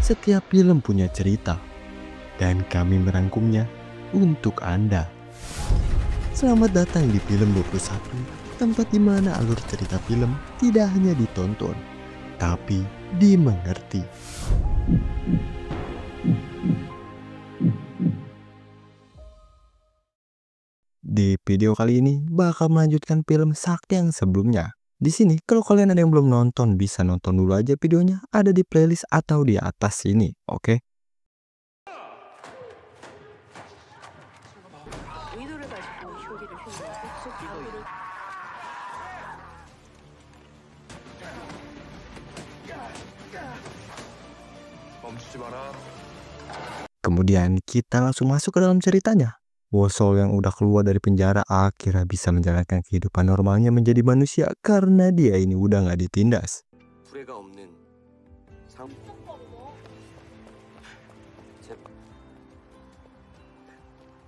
Setiap film punya cerita, dan kami merangkumnya untuk Anda. Selamat datang di Film 21, tempat di mana alur cerita film tidak hanya ditonton, tapi dimengerti. Di video kali ini bakal melanjutkan film Sakti yang sebelumnya. Di sini kalau kalian ada yang belum nonton bisa nonton dulu aja videonya, ada di playlist atau di atas sini, oke? 의도를 가지고 효리를 흉내내고 멈추지 마라. Kemudian kita langsung masuk ke dalam ceritanya. Wosol yang udah keluar dari penjara akhirnya bisa menjalankan kehidupan normalnya menjadi manusia karena dia ini udah nggak ditindas. 불애가 없는 상.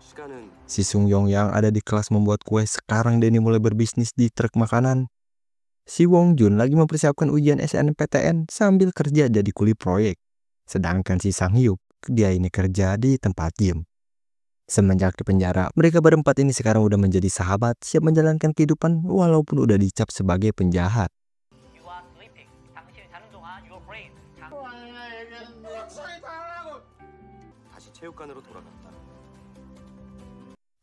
시간은 Si Sungyong yang ada di kelas membuat kue, sekarang Denny mulai berbisnis di truk makanan. Si Wong Jun lagi mempersiapkan ujian SNMPTN sambil kerja jadi kuli proyek. Sedangkan si Sang Hyuk, dia ini kerja di tempat gym. Semenjak di penjara, mereka berempat ini sekarang udah menjadi sahabat, siap menjalankan kehidupan walaupun udah dicap sebagai penjahat. You are sleeping. 당신이 자는 동안 your brain. 다시 체육관으로 돌아갔다.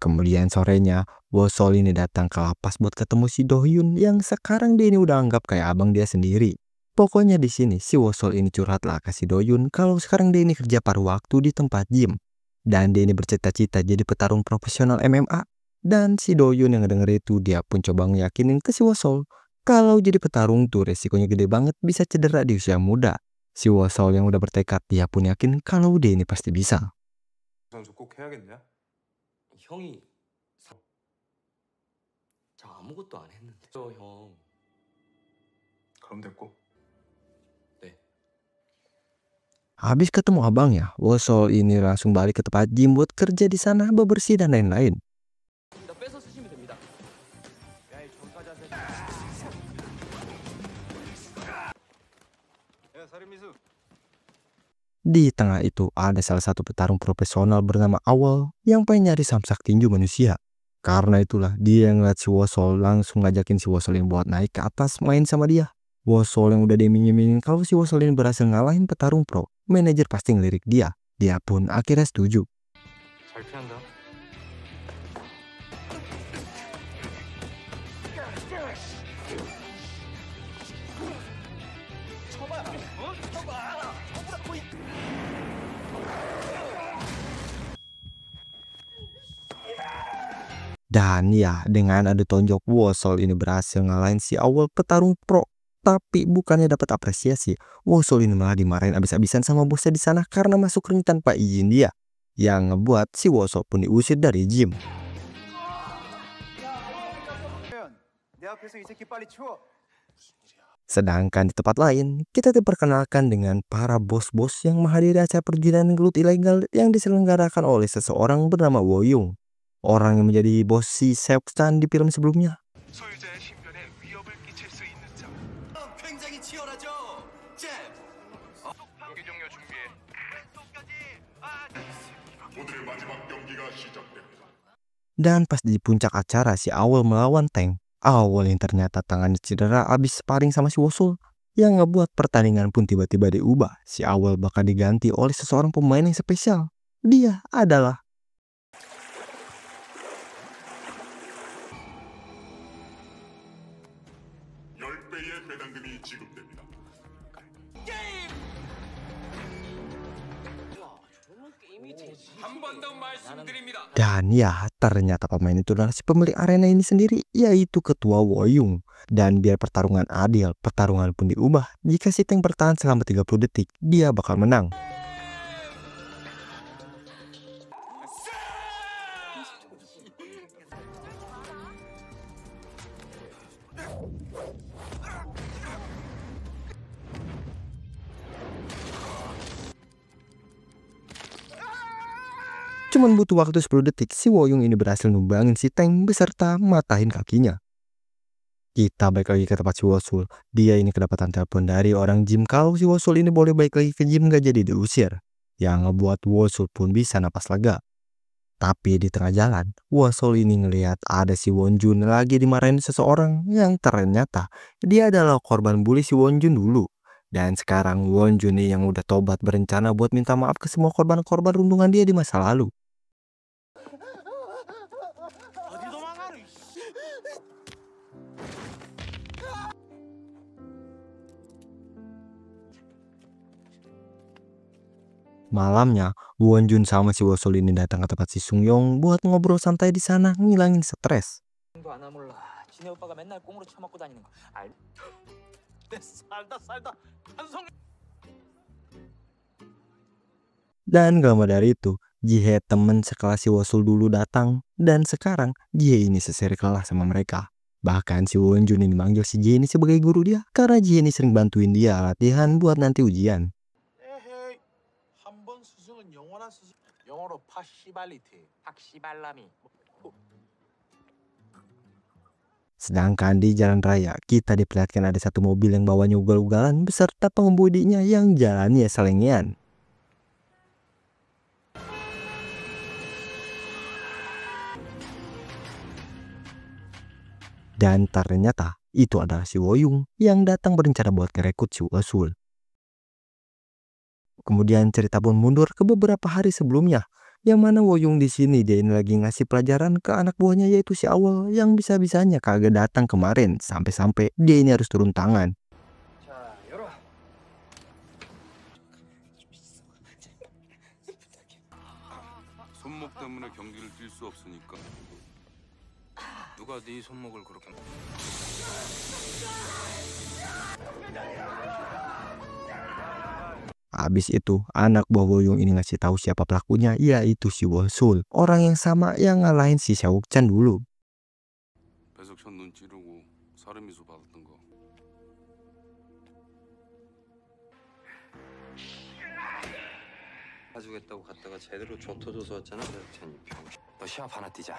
Kemudian sorenya, Wosol ini datang ke lapas buat ketemu si Do-hyun yang sekarang dia ini udah anggap kayak abang dia sendiri. Pokoknya di sini si Wosol ini curhat lah ke si Do-hyun kalau sekarang dia ini kerja paruh waktu di tempat gym. Dan dia ini bercita-cita jadi petarung profesional MMA. Dan si Do-hyun yang ngedenger itu dia pun coba ngeyakinin ke si Wosol kalau jadi petarung tuh resikonya gede banget, bisa cedera di usia muda. Si Wosol yang udah bertekad dia pun yakin kalau dia ini pasti bisa. 선수 꼭 해야겠냐? 형이 저 아무것도 안 했는데. 형. 그럼 됐고. 네. Habis ketemu abangnya, Wosol ini langsung balik ke tempat gym buat kerja di sana, bebersih dan lain-lain. 뺏어 쓰시면 됩니다. 야이 전까지 하세요. 야, 살인미수. Di tengah itu ada salah satu petarung profesional bernama Awol yang pengen nyari samsak tinju manusia. Karena itulah dia yang ngeliat si Wosol langsung ngajakin si Wosol yang buat naik ke atas main sama dia. Wosol yang udah diiming-imingin kalau si Wosol ini berhasil ngalahin petarung pro, manajer pasti ngelirik dia. Dia pun akhirnya setuju. 잘 피한다. Dan ya, dengan adu tonjok Wosol ini berhasil ngalahin si Awol petarung pro. Tapi bukannya dapat apresiasi, Wosol ini malah dimarahin abis-abisan sama bosnya di sana karena masuk ring tanpa izin dia. Yang ngebuat si Wosol pun diusir dari gym. 내 앞에서 이 새끼 빨리 치워. Sedangkan di tempat lain, kita diperkenalkan dengan para bos-bos yang menghadiri acara perjudian gelut ilegal yang diselenggarakan oleh seseorang bernama Woyung. Orang yang menjadi bos si Seok-chan di film sebelumnya. 소유자의 신변에 위협을 끼칠 수 있는 자. 굉장히 치열하죠. 잽. 경기 종료 준비해. 오늘 마지막 경기가 시작됩니다. Dan pas di puncak acara si Awol melawan Tank, Awol yang ternyata tangannya cedera abis sparring sama si Wosol. Yang ngebuat pertandingan pun tiba-tiba diubah. Si Awol bakal diganti oleh seseorang pemain yang spesial. Dia adalah 10배의 배당금이 지급됩니다. 한 번 더 말씀드립니다. Dan ya, ternyata pemain itu adalah si pemilik arena ini sendiri, yaitu Ketua Woyung. Dan biar pertarungan adil, pertarungan pun diubah. Jika si Tank bertahan selama 30 detik, dia bakal menang. Cuman butuh waktu 10 detik, si Woyung ini berhasil numbangin si Tank beserta matahin kakinya. Kita balik lagi ke tempat si Wosul. Dia ini kedapatan telepon dari orang gym kalau si Wosul ini boleh balik lagi ke gym gak jadi diusir. Yang ngebuat Wosul pun bisa napas lega. Tapi di tengah jalan, Wosul ini ngelihat ada si Wonjun lagi dimarahin seseorang yang ternyata dia adalah korban bully si Wonjun dulu. Dan sekarang Wonjun nih yang udah tobat berencana buat minta maaf ke semua korban-korban runtungan dia di masa lalu. Malamnya, Wonjun sama si Wosul ini datang ke tempat si Sungyong buat ngobrol santai di sana, ngilangin stres. 도 안 몰라. 지네 오빠가 맨날 꽁으로 처맞고 다니는 거. 알. 내 살다 한성. Dan gak lama dari itu, Jihe temen sekelas si Wosul dulu datang, dan sekarang Jihe ini sesirkel lah sama mereka. Bahkan si Wonjun ini manggil si Jihe ini sebagai guru dia, karena Jihe ini sering bantuin dia latihan buat nanti ujian. 에헤이, 한 번 스승은 영원한 스승. 영어로 파시발리티. 박시발람이. Sedangkan di jalan raya, kita diperlihatkan ada satu mobil yang bawanya ugal-ugalan beserta pengemudinya yang jalannya selengean. Dan ternyata itu adalah si Woyung yang datang berencana buat ngerekrut si Wosul. Kemudian cerita pun mundur ke beberapa hari sebelumnya, yang mana Woyung di sini dia ini lagi ngasih pelajaran ke anak buahnya yaitu si Awol yang bisa-bisanya kagak datang kemarin sampai-sampai dia ini harus turun tangan. 자, 열어. 손목 때문에 경기를 뛸 수 없으니까. 누가 네 손목을 그렇게? Habis itu, anak buah Woyung ini ngasih tahu siapa pelakunya, yaitu si Wosul, orang yang sama yang ngalahin si Xiaochen dulu. 배석천 눈 찌르고 살인미수 받았던 거. 가주겠다고 갔다가 제대로 줬어줘서 왔잖아, 배석찬이 병신. 너 시합 하나 뛰자.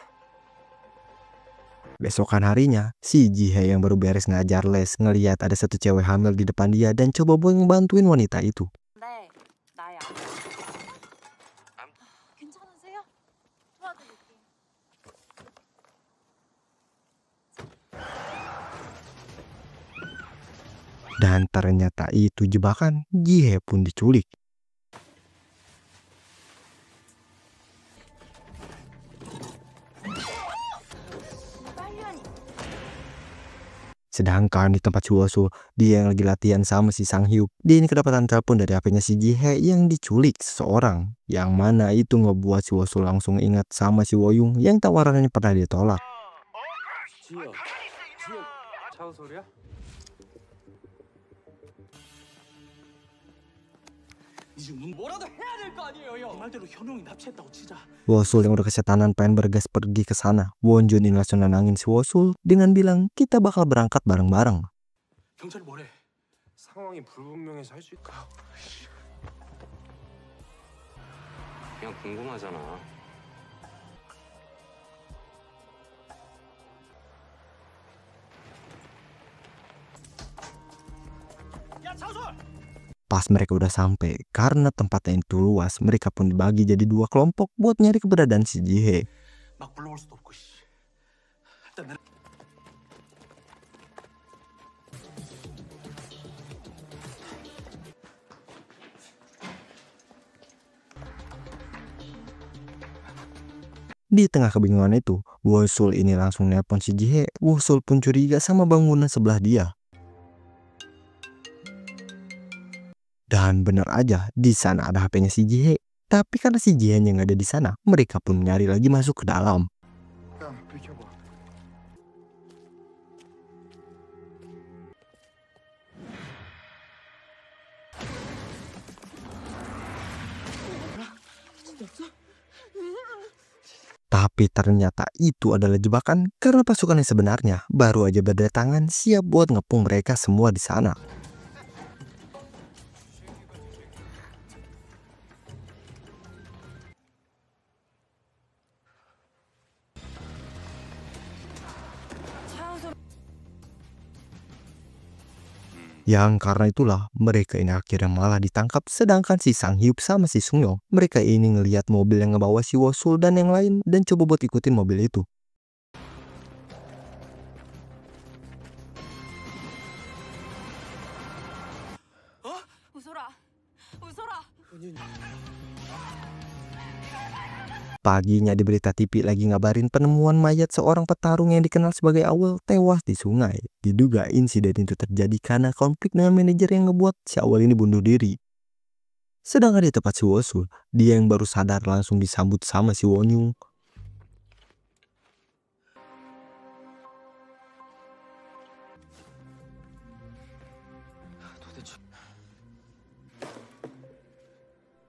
Besokan harinya, si Jihe yang baru beres ngajar les ngeliat ada satu cewek hamil di depan dia dan coba buat ngebantuin wanita itu. 네, 나야. 괜찮으세요? 도와드릴게요. Dan ternyata itu jebakan, Jihe pun diculik. Sedangkan di tempat si Wosul, dia yang lagi latihan sama si Sang Hyuk, dia ini kedapatan telepon dari HP-nya si Jihe yang diculik seseorang. Yang mana itu ngebuat si Wosul langsung ingat sama si Woyung yang tawarannya pernah ditolak. 지효, 차우 소리야? 이제 뭐라도 해야 될 거 아니에요, 네 형. 말대로 현웅이 납치했다고 치자. Wosul yang udah kesetanan pengen bergas pergi ke sana. Wonjun ini langsung nenangin si Wosul dengan bilang kita bakal berangkat bareng-bareng. 경찰이 뭐래? 상황이 불분명해서 할 수 있까? 그냥 궁금하잖아. 야 차우솔! Pas mereka udah sampai, karena tempatnya itu luas, mereka pun dibagi jadi dua kelompok buat nyari keberadaan si Jihe. 막 불러올 수도 없고 씨. 일단 내 Di tengah kebingungan itu, Wosul ini langsung nelpon si Jihe. Wosul pun curiga sama bangunan sebelah dia. Dan bener aja, di sana ada HP-nya si Jihe. Tapi karena si Jihe-nya nggak ada di sana, mereka pun nyari lagi masuk ke dalam. 야, 비켜봐. Tapi ternyata itu adalah jebakan karena pasukan yang sebenarnya baru aja berdatangan siap buat ngepung mereka semua di sana. Yang karena itulah mereka ini akhirnya malah ditangkap, sedangkan si Sang Hyuk sama si Sung Yong mereka ini ngelihat mobil yang ngebawa si Wosul dan yang lain dan coba buat ikutin mobil itu. 웃어라. 웃어라. Paginya di berita TV lagi ngabarin penemuan mayat seorang petarung yang dikenal sebagai Awal tewas di sungai. Diduga insiden itu terjadi karena konflik dengan manajer yang ngebuat si Awal ini bunuh diri. Sedangkan di tempat si Wosul, dia yang baru sadar langsung disambut sama si Won-young.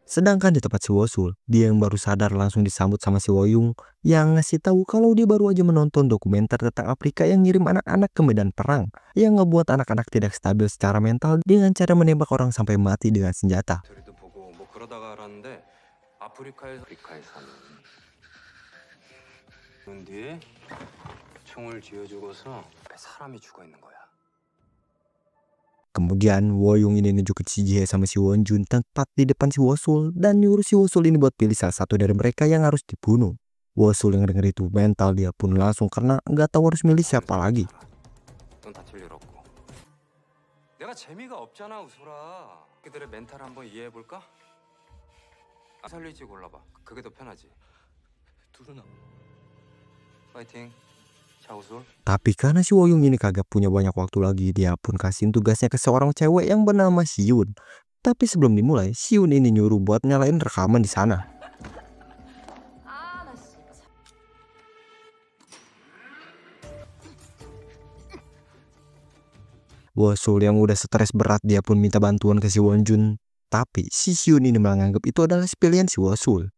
Sedangkan di tempat si Wosul, dia yang baru sadar langsung disambut sama si Woyung yang ngasih tahu kalau dia baru aja menonton dokumenter tentang Afrika yang ngirim anak-anak ke medan perang yang ngebuat anak-anak tidak stabil secara mental dengan cara menembak orang sampai mati dengan senjata. 저리도 보고 뭐 그러다가 알았는데 아프리카에서는 그 뒤에 총을 쥐어주고서 사람이 죽어 있는 거야. Kemudian Woyung ini nunjukin si Jae sama si Wonjun tepat di depan si Wosul dan nyuruh si Wosul ini buat pilih salah satu dari mereka yang harus dibunuh. Wosul yang denger itu mental dia pun langsung karena nggak tahu harus milih siapa lagi. 넌 다칠 일 없고. 내가 재미가 없잖아 우소라. 그들의 멘탈 한번 이해해 볼까? 살릴지 골라봐. 그게 더 편하지. 둘은 파이팅. 자우솔. Tapi karena si Woyung ini kagak punya banyak waktu lagi, dia pun kasihin tugasnya ke seorang cewek yang bernama Siun. Tapi sebelum dimulai, Siun ini nyuruh buat nyalain rekaman di sana. 아, 나 진짜. Wosul yang udah stres berat dia pun minta bantuan ke si Wonjun. Tapi si Siun ini malah nganggep itu adalah pilihan si Wosul.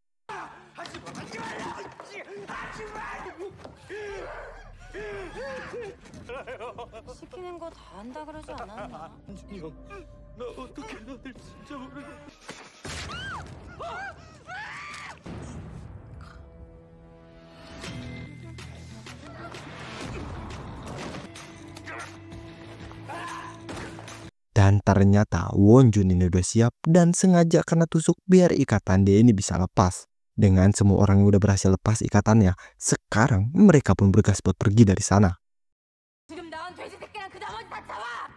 시키는 거 다 한다 그러지 않았나? 준이 형, 나 어떻게 너들 진짜 모르겠어. Dan ternyata Wonjun ini udah siap dan sengaja kena tusuk biar ikatan dia ini bisa lepas. Dengan semua orang yang udah berhasil lepas ikatannya, sekarang mereka pun bergegas buat pergi dari sana. 지금 나온 돼지 새끼랑 그 나머지 다 잡아!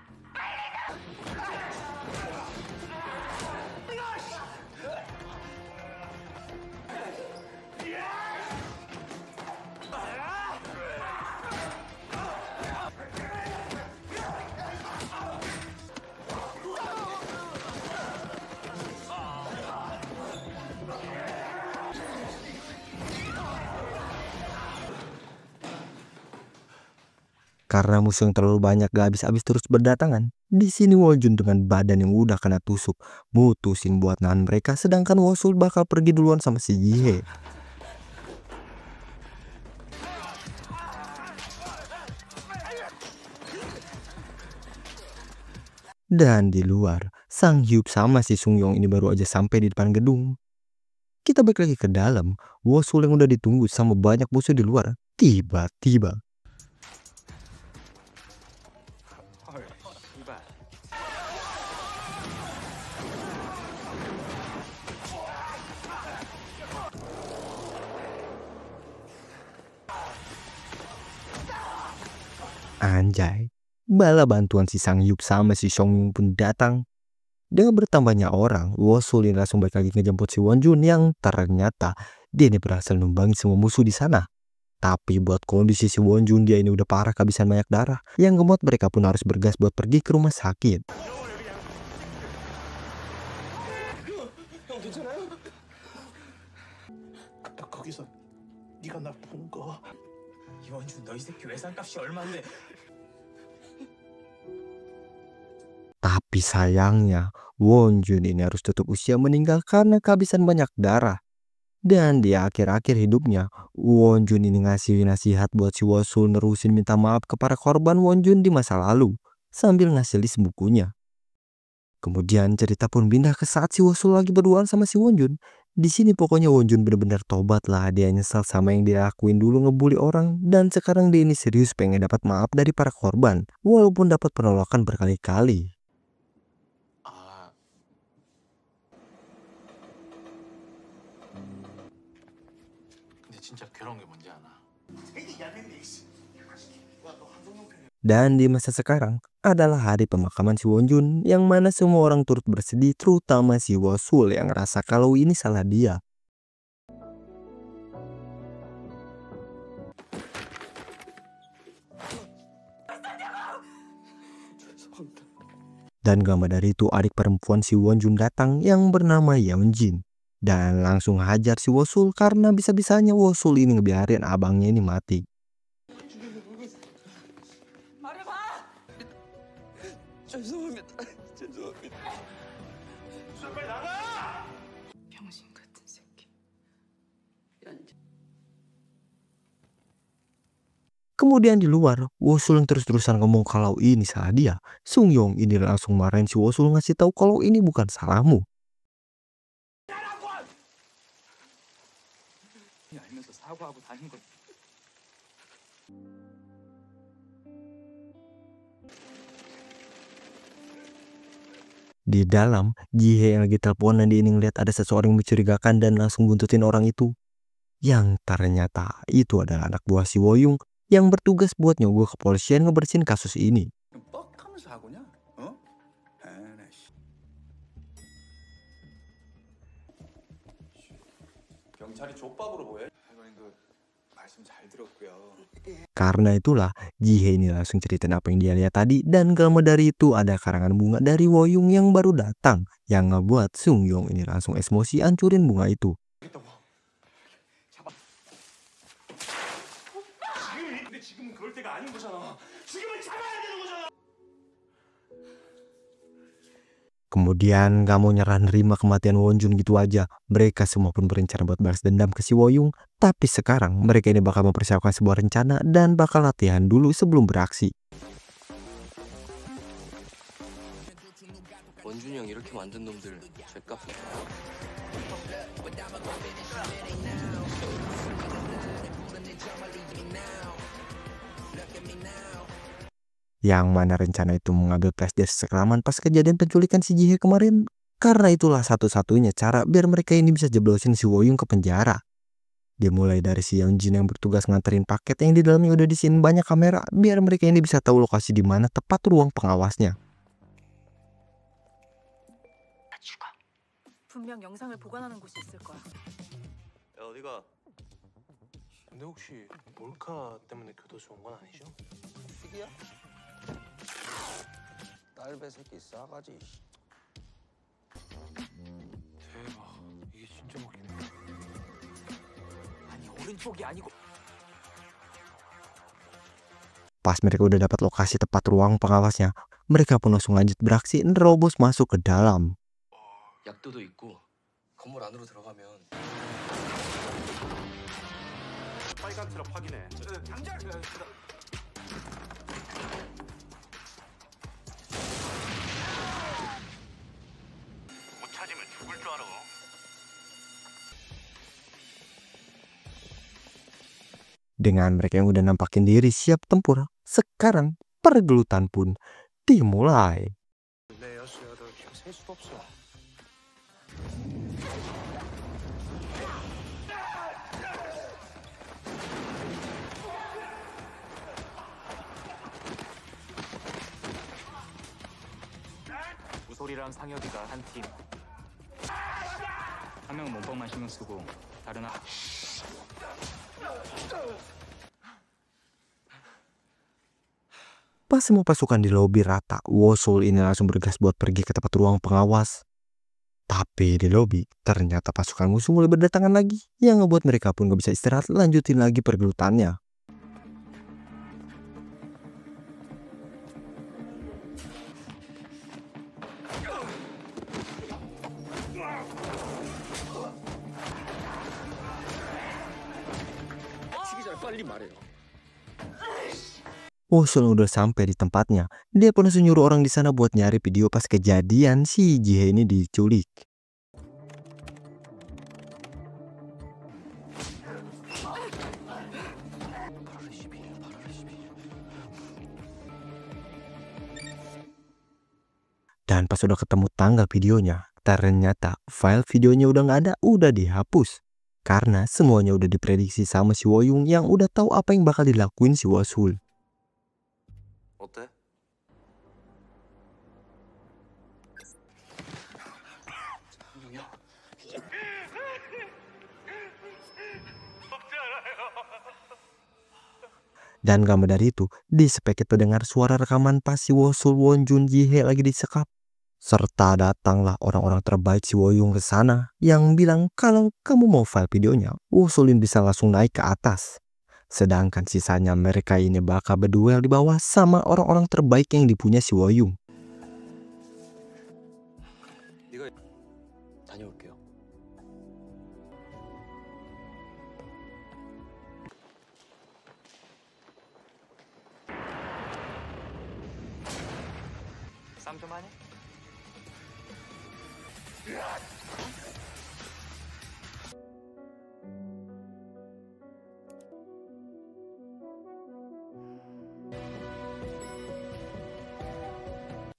Karena musuh yang terlalu banyak gak habis-habis terus berdatangan, di sini Wonjun dengan badan yang udah kena tusuk mutusin buat nahan mereka, sedangkan Wosul bakal pergi duluan sama si Jihye. Dan di luar, Sang Hyuk sama si Sung Yong ini baru aja sampai di depan gedung. Kita balik lagi ke dalam, Wosul yang udah ditunggu sama banyak musuh di luar, tiba-tiba 헐, 이발. anjay. Bala bantuan si Sang Hyuk sama si Song Yung pun datang. Dengan bertambahnya orang, Wosul ini langsung balik lagi ngejemput si Wonjun yang ternyata dia ini berhasil numbangi semua musuh di sana. Tapi buat kondisi si Wonjun dia ini udah parah kehabisan banyak darah yang ngebuat mereka pun harus bergas buat pergi ke rumah sakit. 형 괜찮아요? 아까 거기서 네가 나 본 거. 이원준 너희 새끼 외상값이 얼마인데? Tapi sayangnya Wonjun ini harus tutup usia meninggal karena kehabisan banyak darah. Dan di akhir-akhir hidupnya, Wonjun ini ngasih nasihat buat si Wosul nerusin minta maaf ke para korban Wonjun di masa lalu, sambil ngasih list bukunya. Kemudian cerita pun pindah ke saat si Wosul lagi berduaan sama si Wonjun. Di sini pokoknya Wonjun bener-bener tobat lah, dia nyesal sama yang dia lakuin dulu ngebully orang, dan sekarang dia ini serius pengen dapat maaf dari para korban, walaupun dapat penolakan berkali-kali. 진짜 괴로운 게 뭔지 아나? Dan di masa sekarang adalah hari pemakaman si Wonjun yang mana semua orang turut bersedih, terutama si Wosul yang ngerasa kalau ini salah dia. Dan gak lama dari itu adik perempuan si Wonjun datang yang bernama Yeonjin. Dan langsung hajar si Wosul karena bisa-bisanya Wosul ini ngebiarin abangnya ini mati. 병신 같은 새끼. Kemudian di luar, Wosul terus-terusan ngomong kalau ini salah dia. Sungyong ini langsung marahin si Wosul ngasih tahu kalau ini bukan salahmu. 알면서 사과하고 다닌 거. Di dalam, Jihye yang lagi teleponan dia ini ngeliat ada seseorang yang mencurigakan dan langsung buntutin orang itu. Yang ternyata itu adalah anak buah si Woyung yang bertugas buat nyogok kepolisian ngebersihin kasus ini. 뻑하면서 하고냐? 어? 에나 씨. 경찰이 족밥으로 보여? 할머님도 말씀 잘 들었고요. Karena itulah, Jihye ini langsung ceritain apa yang dia lihat tadi dan gak lama dari itu ada karangan bunga dari Woyung yang baru datang yang ngebuat Sungyong ini langsung emosi hancurin bunga itu. 근데 지금은 그럴 때가 아닌 거잖아. 지금은 잡아야 되는 거잖아. Kemudian gak mau nyerah nerima kematian Wonjun gitu aja. Mereka semua pun berencana buat balas dendam ke si Woyung. Tapi sekarang mereka ini bakal mempersiapkan sebuah rencana dan bakal latihan dulu sebelum beraksi. 원준이 형 이렇게 만든 놈들 죗값. Yang mana rencana itu mengambil flashdisk rekaman pas kejadian penculikan si Jihye kemarin. Karena itulah satu-satunya cara biar mereka ini bisa jeblosin si Woyung ke penjara. Dimulai dari si Yeonjin yang bertugas nganterin paket yang di dalamnya udah disini banyak kamera biar mereka ini bisa tahu lokasi di mana tepat ruang pengawasnya. 분명 영상을 보관하는 곳이 있을 거야. 야 어디가? 근데 혹시 몰카 때문에 교도소 온 건 아니죠? 시기야? 딸배 새끼 싸가지. 대박. 이게 진짜 먹히네. 아니 오른쪽이 아니고. Pas mereka udah dapat lokasi tepat ruang pengawasnya, mereka pun langsung lanjut beraksi nerobos masuk ke dalam. 약도도 있고 건물 안으로 들어가면 빨간 트럭 확인해. 당장. 못 찾으면 죽을 줄 알아. Dengan mereka yang udah nampakin diri siap tempur, sekarang pergelutan pun dimulai. 내 여수여도 지금 셀 수도 없어. 우솔이랑 상혁이가 한 팀. 한 명은 몸빵만 신경 쓰고 다른 Pas semua pasukan di lobi rata, Wosul ini langsung bergegas buat pergi ke tempat ruang pengawas. Tapi di lobi, ternyata pasukan musuh mulai berdatangan lagi, yang ngebuat mereka pun gak bisa istirahat lanjutin lagi pergelutannya. 치기 전에 빨리 말해요. Wosul udah sampai di tempatnya. Dia pun langsung nyuruh orang di sana buat nyari video pas kejadian si Jihye ini diculik. Dan pas udah ketemu tanggal videonya, ternyata file videonya udah nggak ada, udah dihapus. Karena semuanya udah diprediksi sama si Woyung yang udah tahu apa yang bakal dilakuin si Wosul. 어때? Dan gak dari itu, di spek itu dengar suara rekaman pas si Wosul, Wonjun, Jihe lagi disekap. Serta datanglah orang-orang terbaik si Woyung ke sana yang bilang kalau kamu mau file videonya, Wosulin bisa langsung naik ke atas. Sedangkan sisanya mereka ini bakal berduel di bawah sama orang-orang terbaik yang dipunya si Woyung. 다녀올게요. 싸움 좀 하니?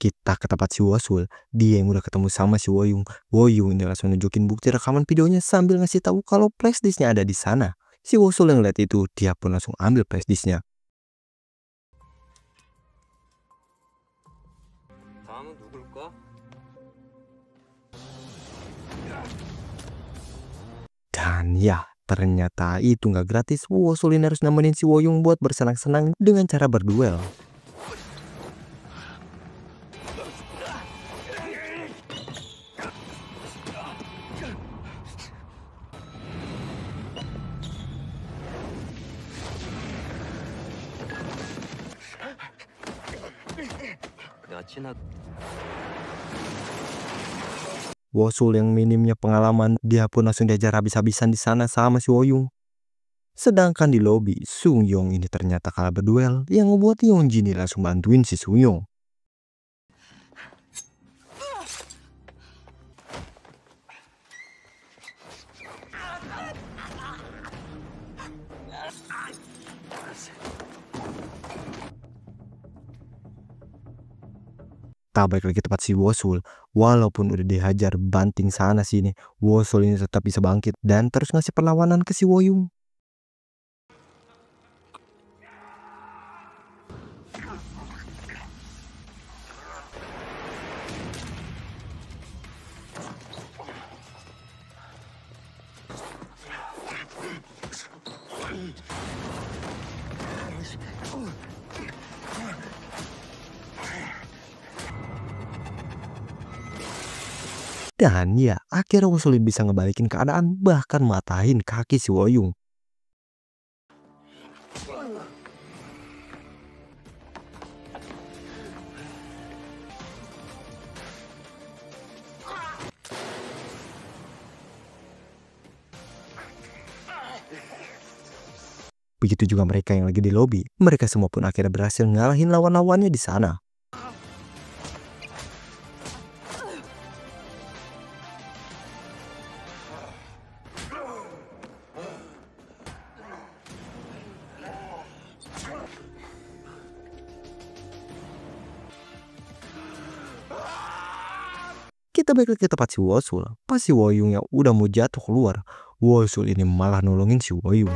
Kita ke tempat si Wosul, dia yang udah ketemu sama si Woyung. Woyung ini langsung nunjukin bukti rekaman videonya sambil ngasih tahu kalau flashdisknya ada di sana. Si Wosul yang lihat itu, dia pun langsung ambil flashdisknya. 다음은 누굴까? Dan ya, ternyata itu nggak gratis. Wosul ini harus nemenin si Woyung buat bersenang-senang dengan cara berduel. 내가 친하 Wosul yang minimnya pengalaman, dia pun langsung diajar habis-habisan di sana sama si Woyung. Sedangkan di lobi, Sung Yong ini ternyata kalah berduel yang membuat Yong Jin langsung bantuin si Sung Yong. Tak balik lagi tempat si Wosul, walaupun udah dihajar banting sana sini, Wosul ini tetap bisa bangkit dan terus ngasih perlawanan ke si Woyung. Dan ya, akhirnya Wosul bisa ngebalikin keadaan, bahkan matahin kaki si Woyung. Begitu juga mereka yang lagi di lobi, mereka semua pun akhirnya berhasil ngalahin lawan-lawannya di sana. Kita balik ke tempat si Wosul. Pas si Woyung yang udah mau jatuh keluar, Wosul ini malah nolongin si Woyung.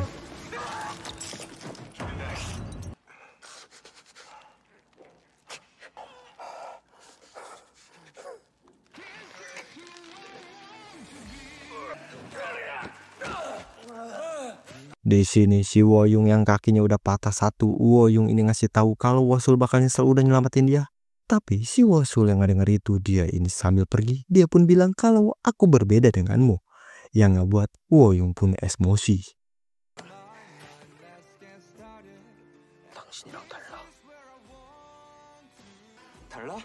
Di sini si Woyung yang kakinya udah patah satu, Woyung ini ngasih tahu kalau Wosul bakal nyesel udah nyelamatin dia. Tapi si Wosul yang nggak denger itu, dia ini sambil pergi, dia pun bilang kalau aku berbeda denganmu. Yang ngebuat Woyung pun emosi. 당신이랑 달라. 달라?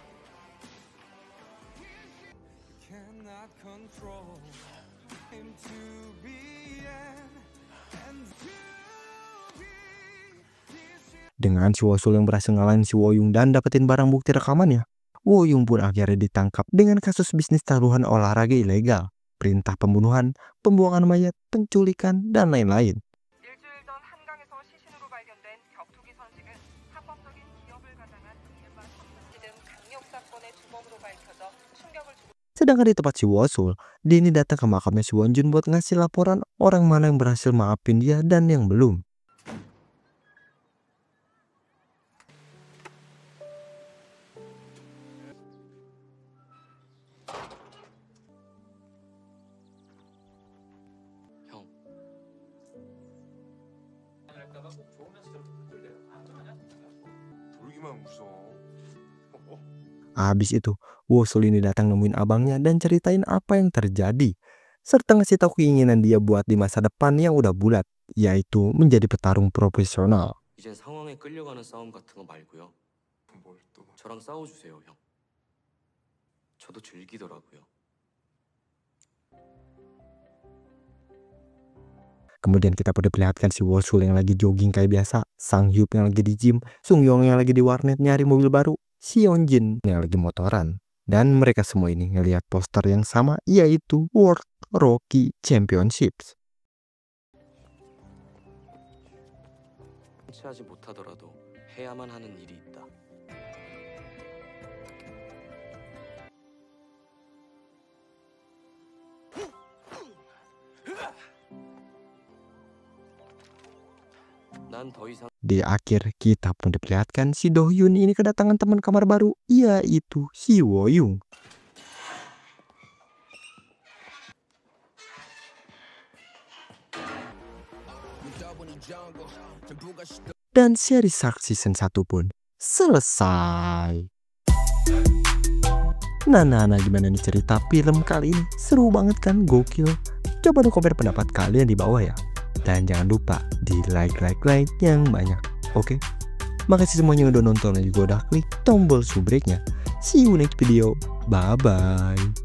Dengan si Wosul yang berhasil ngalahin si Woyung dan dapetin barang bukti rekamannya, Woyung pun akhirnya ditangkap dengan kasus bisnis taruhan olahraga ilegal, perintah pembunuhan, pembuangan mayat, penculikan, dan lain-lain. 일주일 전 한강에서 시신으로 발견된 격투기 선식은 합법적인 기업을 가장한 일반 지등 강력 사건의 주범으로 밝혀져 충격을 주고 Sedangkan di tempat si Wosul, dia ini datang ke makamnya si Wonjun buat ngasih laporan orang mana yang berhasil maafin dia dan yang belum. 형. 울기만 무서워. Habis itu, Wosul ini datang nemuin abangnya dan ceritain apa yang terjadi, serta ngasih tahu keinginan dia buat di masa depan yang udah bulat, yaitu menjadi petarung profesional. 이젠 상황에 끌려가는 싸움 같은 거 말고요. 뭘 또? 저랑 싸워주세요, 형. 저도 즐기더라고요. Kemudian kita pada perlihatkan si Wosul yang lagi jogging kayak biasa, Sang Hyuk yang lagi di gym, Sung Yong yang lagi di warnet nyari mobil baru, si Yeonjin yang lagi motoran. Dan mereka semua ini ngelihat poster yang sama, yaitu World Rocky Championships. 성취하지 못하더라도 해야만 하는 일이 있다. 난 더 이상 Di akhir kita pun diperlihatkan si Do-hyun ini kedatangan teman kamar baru, yaitu si Wo-young. Dan seri Shark season 1 pun selesai. Nah, gimana nih cerita film kali ini? Seru banget kan? Gokil. Coba dong komen pendapat kalian di bawah ya. Dan jangan lupa di like yang banyak. Oke? Makasih semuanya yang udah nonton dan juga udah klik tombol subscribe-nya. See you next video. Bye-bye.